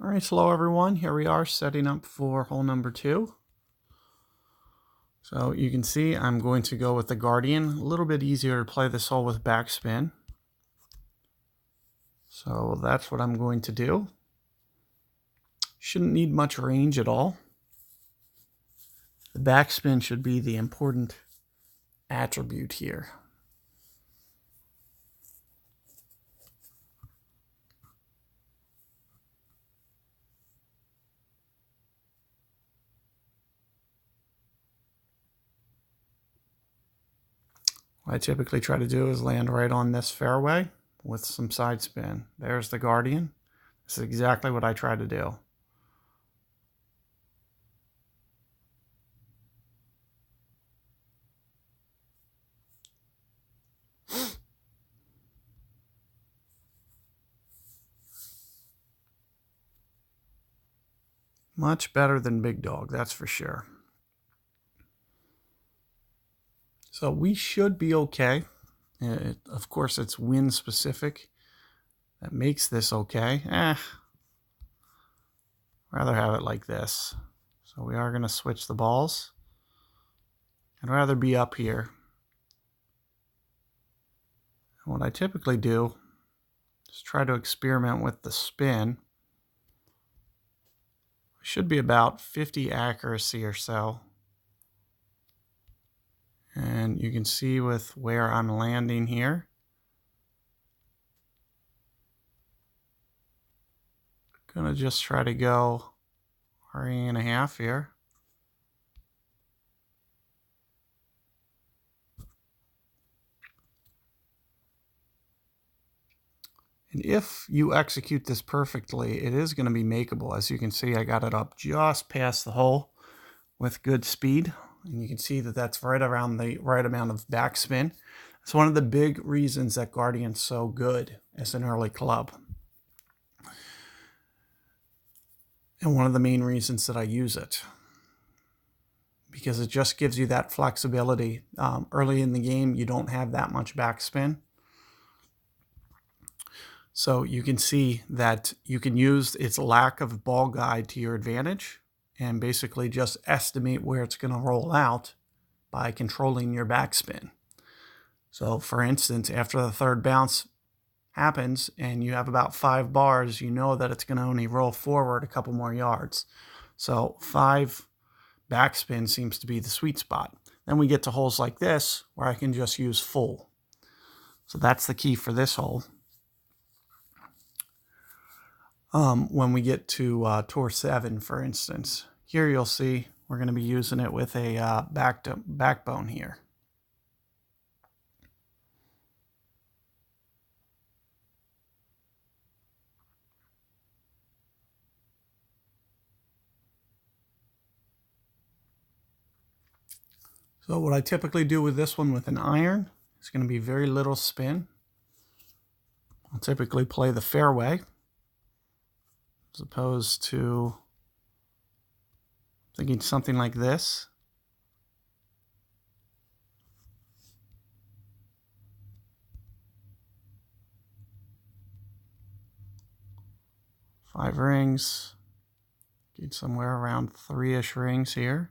All right, hello everyone. Here we are setting up for hole number 2. So you can see I'm going to go with the Guardian. A little bit easier to play this hole with backspin. So that's what I'm going to do. Shouldn't need much range at all. The backspin should be the important attribute here. What I typically try to do is land right on this fairway with some side spin. There's the Guardian. This is exactly what I try to do. Much better than Big Dog, that's for sure. So we should be okay. Of course, it's wind specific that makes this okay. Rather have it like this. So we are going to switch the balls. I'd rather be up here. And what I typically do is try to experiment with the spin. It should be about 50 accuracy or so. And you can see with where I'm landing here. Gonna just try to go 3.5 here. And if you execute this perfectly, it is going to be makeable. As you can see, I got it up just past the hole with good speed. And you can see that that's right around the right amount of backspin. It's one of the big reasons that Guardian's so good as an early club. And one of the main reasons that I use it. Because it just gives you that flexibility. Early in the game, you don't have that much backspin. So you can see that you can use its lack of ball guide to your advantage and basically just estimate where it's going to roll out by controlling your backspin. So for instance, after the third bounce happens and you have about 5 bars, you know that it's going to only roll forward a couple more yards. So 5 backspin seems to be the sweet spot. Then we get to holes like this where I can just use full. So that's the key for this hole. When we get to Tour 7, for instance. Here you'll see we're going to be using it with a backbone here. So what I typically do with this one with an iron is going to be very little spin. I'll typically play the fairway, as opposed to thinking something like this. Five rings. Get somewhere around 3-ish rings here.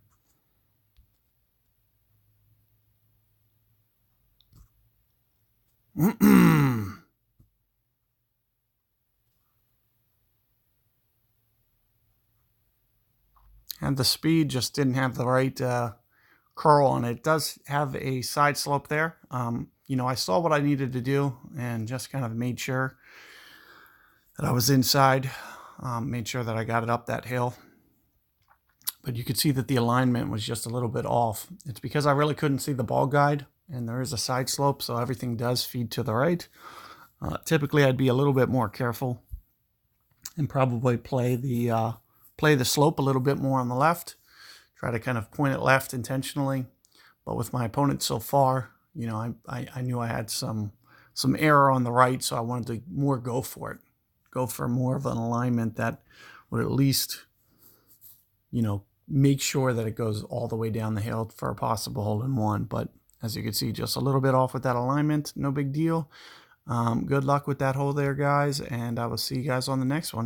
And the speed just didn't have the right curl on it. It does have a side slope there. You know, I saw what I needed to do and just kind of made sure that I was inside, made sure that I got it up that hill. But you could see that the alignment was just a little bit off. It's because I really couldn't see the ball guide, and there is a side slope, so everything does feed to the right. Typically, I'd be a little bit more careful and probably play the slope a little bit more on the left. Try to kind of point it left intentionally. But with my opponent so far, you know, I knew I had some error on the right, so I wanted to more go for it. Go for more of an alignment that would at least, you know, make sure that it goes all the way down the hill for a possible hole-in-one. But as you can see, just a little bit off with that alignment. No big deal. Good luck with that hole there, guys, and I will see you guys on the next one.